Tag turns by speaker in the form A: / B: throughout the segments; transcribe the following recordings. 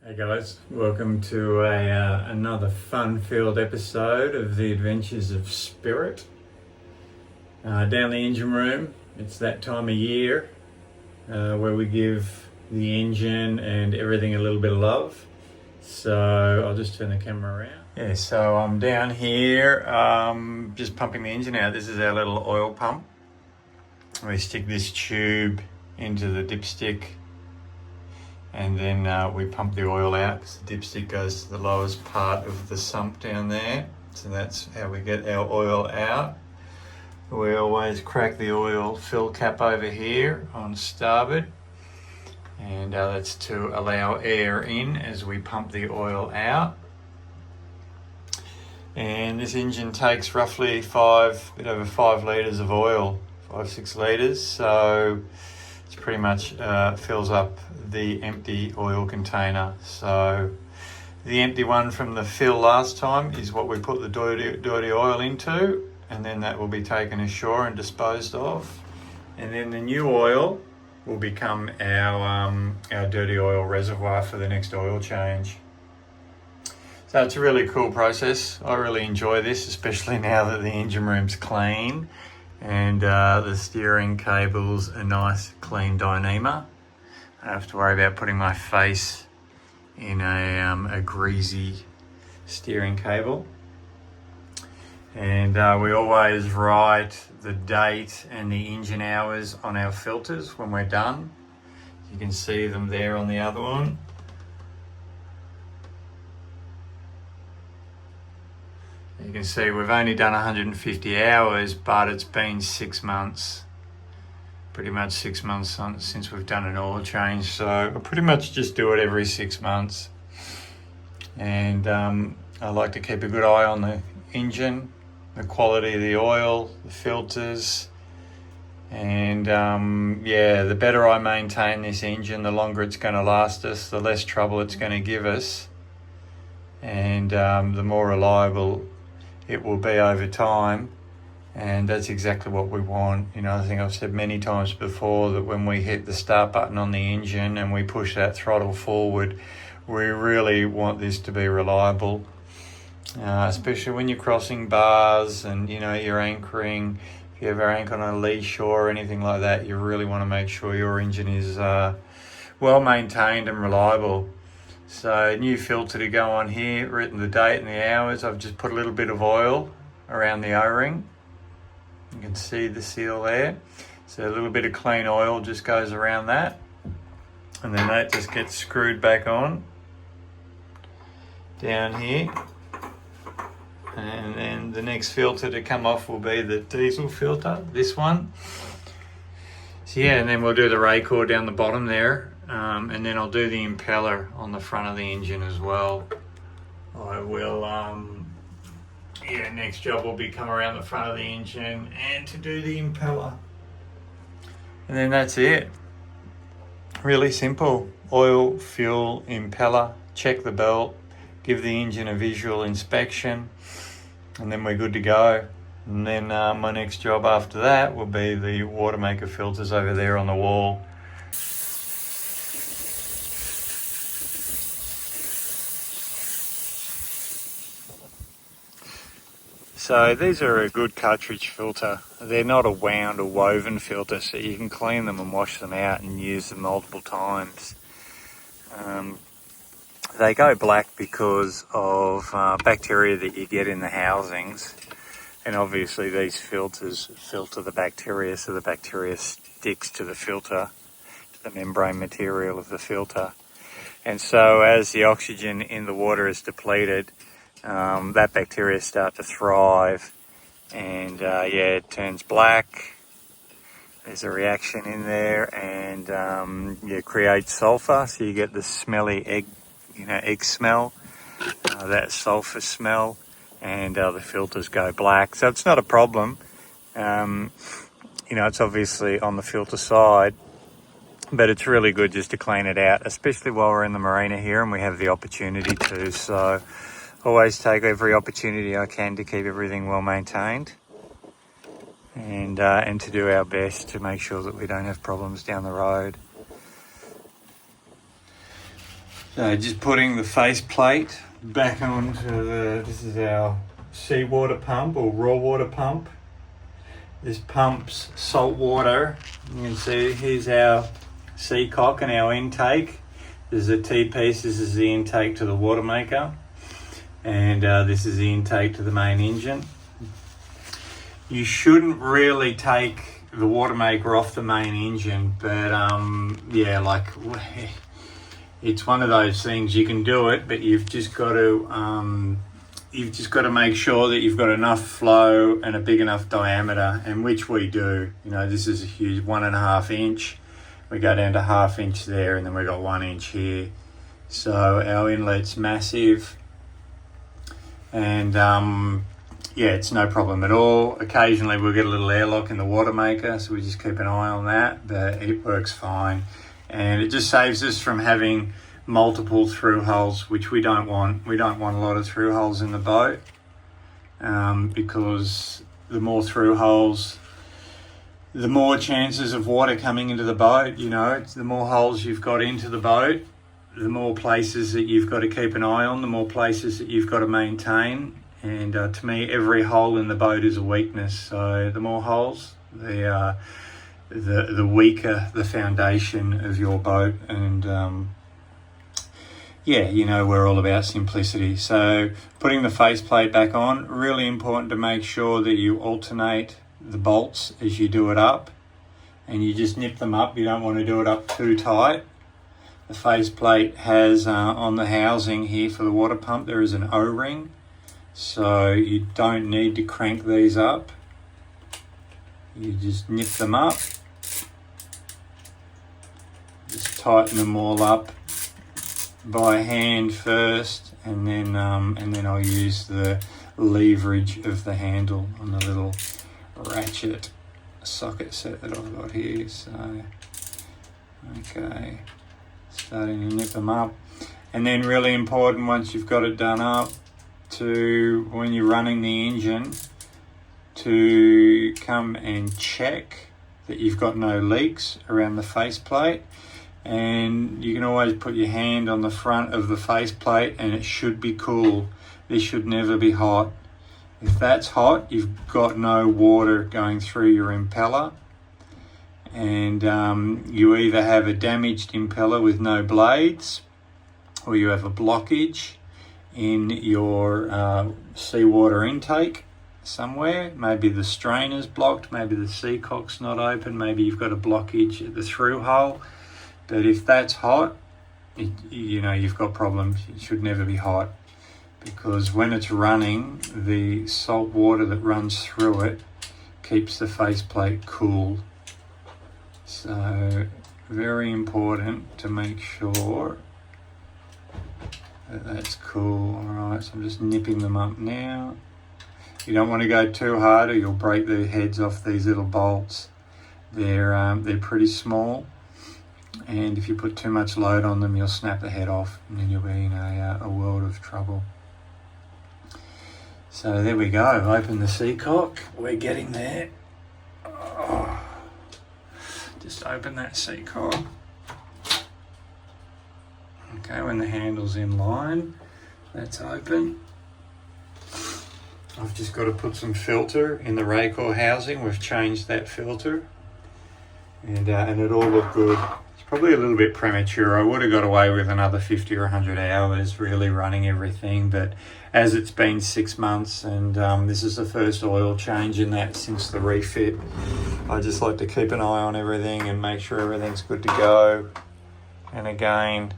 A: Hey guys, welcome to another fun-filled episode of the Adventures of Spirit. Down the engine room, it's that time of year where we give the engine and everything a little bit of love. So I'll just turn the camera around. Yeah, so I'm down here just pumping the engine out. This is our little oil pump. We stick this tube into the dipstick, and then we pump the oil out because the dipstick goes to the lowest part of the sump down there. So that's how we get our oil out. We always crack the oil fill cap over here on starboard, and that's to allow air in as we pump the oil out. And this engine takes roughly bit over 5 litres of oil, 5-6 litres. So it's pretty much fills up the empty oil container. So the empty one from the fill last time is what we put the dirty oil into, and then that will be taken ashore and disposed of. And then the new oil will become our dirty oil reservoir for the next oil change. So it's a really cool process. I really enjoy this, especially now that the engine room's clean and the steering cable's a nice clean Dyneema. I don't have to worry about putting my face in a greasy steering cable. And we always write the date and the engine hours on our filters when we're done. You can see them there on the other one. You can see we've only done 150 hours, but it's been 6 months. Pretty much 6 months since we've done an oil change. So I pretty much just do it every 6 months. And I like to keep a good eye on the engine, the quality of the oil, the filters. And the better I maintain this engine, the longer it's going to last us, the less trouble it's going to give us. And the more reliable it will be over time, and that's exactly what we want. You know, I think I've said many times before that when we hit the start button on the engine and we push that throttle forward, we really want this to be reliable, especially when you're crossing bars and you're anchoring. If you ever anchor on a lee shore or anything like that, you really want to make sure your engine is well maintained and reliable. So new filter to go on here, written the date and the hours. I've just put a little bit of oil around the O-ring. You can see the seal there. So a little bit of clean oil just goes around that. And then that just gets screwed back on down here. And then the next filter to come off will be the diesel filter, this one. So yeah, and then we'll do the raycore down the bottom there. And then I'll do the impeller on the front of the engine as well. I will, next job will be come around the front of the engine and to do the impeller. And then that's it. Really simple. Oil, fuel, impeller, check the belt, give the engine a visual inspection, and then we're good to go. And then my next job after that will be the water maker filters over there on the wall. So these are a good cartridge filter. They're not a wound or woven filter, so you can clean them and wash them out and use them multiple times. They go black because of bacteria that you get in the housings, and obviously these filters filter the bacteria, so the bacteria sticks to the filter, to the membrane material of the filter. And so as the oxygen in the water is depleted, that bacteria start to thrive, and it turns black. There's a reaction in there, and creates sulfur, so you get the smelly egg smell, that sulfur smell, and the filters go black. So it's not a problem. It's obviously on the filter side, but it's really good just to clean it out, especially while we're in the marina here and we have the opportunity to. So always take every opportunity I can to keep everything well maintained, and to do our best to make sure that we don't have problems down the road. So just putting the face plate back onto this is our seawater pump or raw water pump. This pumps salt water. You can see here's our sea cock and our intake. This is a T-piece, this is the intake to the water maker. And this is the intake to the main engine. You shouldn't really take the water maker off the main engine, but yeah, like it's one of those things. You can do it, but you've just got to make sure that you've got enough flow and a big enough diameter, and which we do. You know, this is a huge 1.5 inch. We go down to 1/2 inch there, and then we got 1 inch here. So our inlet's massive, and yeah, it's no problem at all. Occasionally we'll get a little airlock in the water maker, so we just keep an eye on that, but it works fine. And it just saves us from having multiple through holes, which we don't want. We don't want a lot of through holes in the boat, because the more through holes, the more chances of water coming into the boat. You know, the more holes you've got into the boat, the more places that you've got to keep an eye on, the more places that you've got to maintain. And to me, every hole in the boat is a weakness. So the more holes, the weaker the foundation of your boat. And yeah, you know, we're all about simplicity. So putting the faceplate back on, really important to make sure that you alternate the bolts as you do it up, and you just nip them up. You don't want to do it up too tight. The faceplate has on the housing here for the water pump, there is an O-ring. So you don't need to crank these up. You just nip them up. Just tighten them all up by hand first, and then I'll use the leverage of the handle on the little ratchet socket set that I've got here. So, okay, starting to nip them up. And then really important, once you've got it done up, to when you're running the engine, to come and check that you've got no leaks around the faceplate. And you can always put your hand on the front of the faceplate, and it should be cool. This should never be hot. If that's hot, you've got no water going through your impeller, and you either have a damaged impeller with no blades, or you have a blockage in your seawater intake somewhere. Maybe the strainer's blocked, maybe the sea cock's not open, maybe you've got a blockage at the through hole. But if that's hot, you know, you've got problems. It should never be hot, because when it's running, the salt water that runs through it keeps the faceplate cool. So very important to make sure that's cool. All right, so I'm just nipping them up now. You don't want to go too hard, or you'll break the heads off these little bolts. They're pretty small, and if you put too much load on them, you'll snap the head off, and then you'll be in a world of trouble. So there we go. Open the sea cock. We're getting there. Oh. Just open that sea cock. Okay, when the handle's in line, that's open. I've just got to put some filter in the raycore housing. We've changed that filter, and it all looked good. It's probably a little bit premature. I would have got away with another 50 or 100 hours really running everything, but as it's been 6 months, and this is the first oil change in that since the refit, I just like to keep an eye on everything and make sure everything's good to go. And again,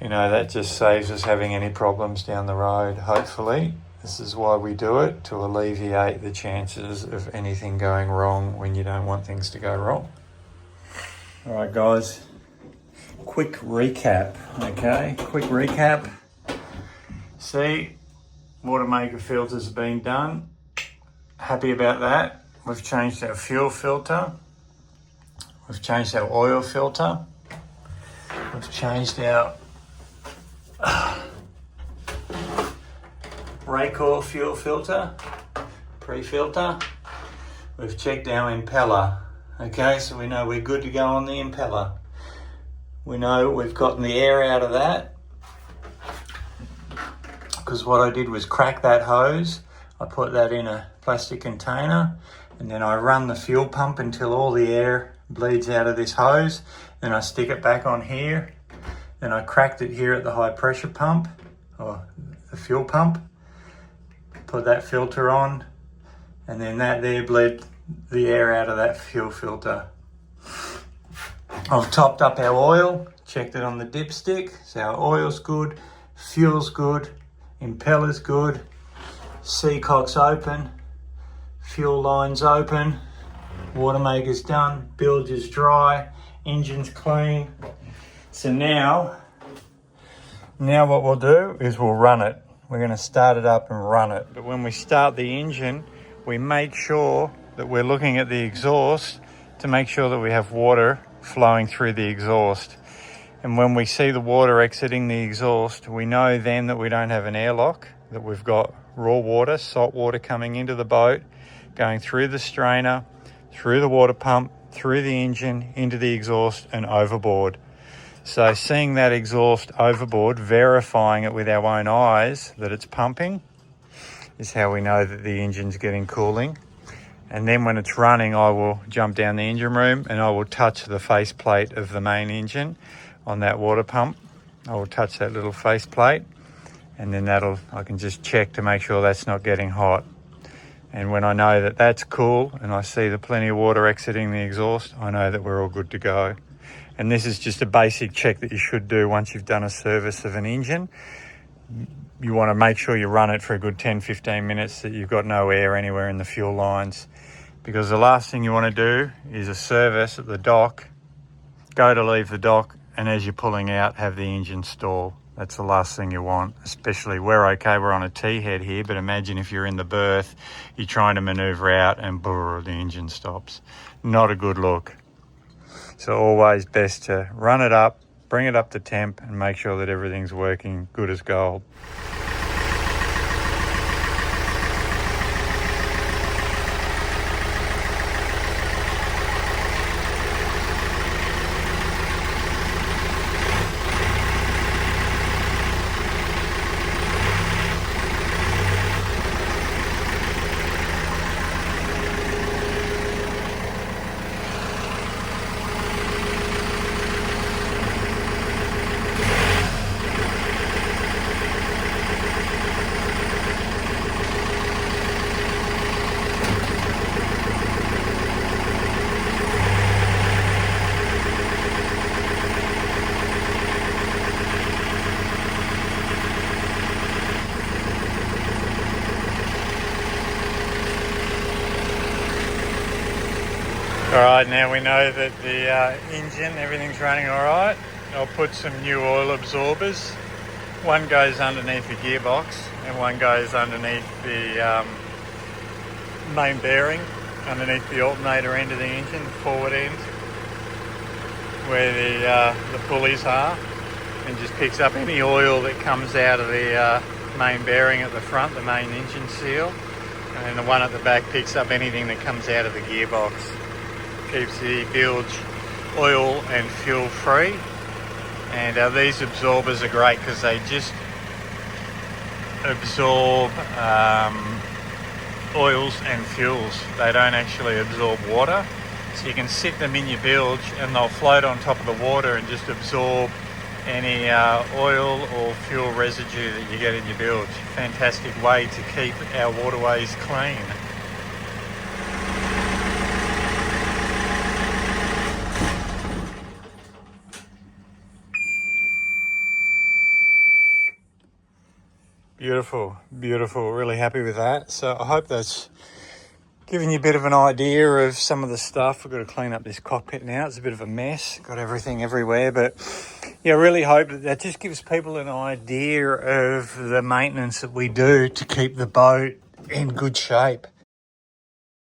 A: you know, that just saves us having any problems down the road, hopefully. This is why we do it, to alleviate the chances of anything going wrong when you don't want things to go wrong. All right, guys, quick recap, okay? Quick recap. See, water maker filters have been done. Happy about that. We've changed our fuel filter. We've changed our oil filter. We've changed our raycore fuel filter, pre-filter. We've checked our impeller. Okay, so we know we're good to go on the impeller. We know we've gotten the air out of that, because what I did was crack that hose. I put that in a plastic container, and then I run the fuel pump until all the air bleeds out of this hose. Then I stick it back on here. Then I cracked it here at the high pressure pump, or the fuel pump. Put that filter on, and then that there bled the air out of that fuel filter. I've topped up our oil, checked it on the dipstick, so our oil's good, fuel's good, impeller's good, seacock's open, fuel line's open, water maker's done, bilge is dry, engine's clean. So now what we'll do is we'll run it. We're going to start it up and run it. But when we start the engine, we make sure that we're looking at the exhaust to make sure that we have water flowing through the exhaust. And when we see the water exiting the exhaust, we know then that we don't have an airlock, that we've got raw water, salt water coming into the boat, going through the strainer, through the water pump, through the engine, into the exhaust and overboard. So seeing that exhaust overboard, verifying it with our own eyes that it's pumping, is how we know that the engine's getting cooling. And then when it's running, I will jump down the engine room and I will touch the faceplate of the main engine on that water pump. I will touch that little faceplate, and then I can just check to make sure that's not getting hot. And when I know that that's cool and I see the plenty of water exiting the exhaust, I know that we're all good to go. And this is just a basic check that you should do once you've done a service of an engine. You want to make sure you run it for a good 10-15 minutes, that you've got no air anywhere in the fuel lines, because the last thing you want to do is a service at the dock, go to leave the dock, and as you're pulling out, have the engine stall. That's the last thing you want. Especially, we're on a T-head here, but imagine if you're in the berth, you're trying to maneuver out and brrr, the engine stops. Not a good look. So always best to run it up, bring it up to temp, and make sure that everything's working good as gold. Alright, now we know that the engine, everything's running alright. I'll put some new oil absorbers. One goes underneath the gearbox and one goes underneath the main bearing, underneath the alternator end of the engine, the forward end, where the pulleys are, and just picks up any oil that comes out of the main bearing at the front, the main engine seal, and then the one at the back picks up anything that comes out of the gearbox. Keeps the bilge oil and fuel free. And these absorbers are great because they just absorb oils and fuels. They don't actually absorb water. So you can sit them in your bilge and they'll float on top of the water and just absorb any oil or fuel residue that you get in your bilge. Fantastic way to keep our waterways clean. Beautiful, beautiful. Really happy with that. So I hope that's giving you a bit of an idea of some of the stuff. We've got to clean up this cockpit now. It's a bit of a mess. Got everything everywhere. But yeah, I really hope that just gives people an idea of the maintenance that we do to keep the boat in good shape.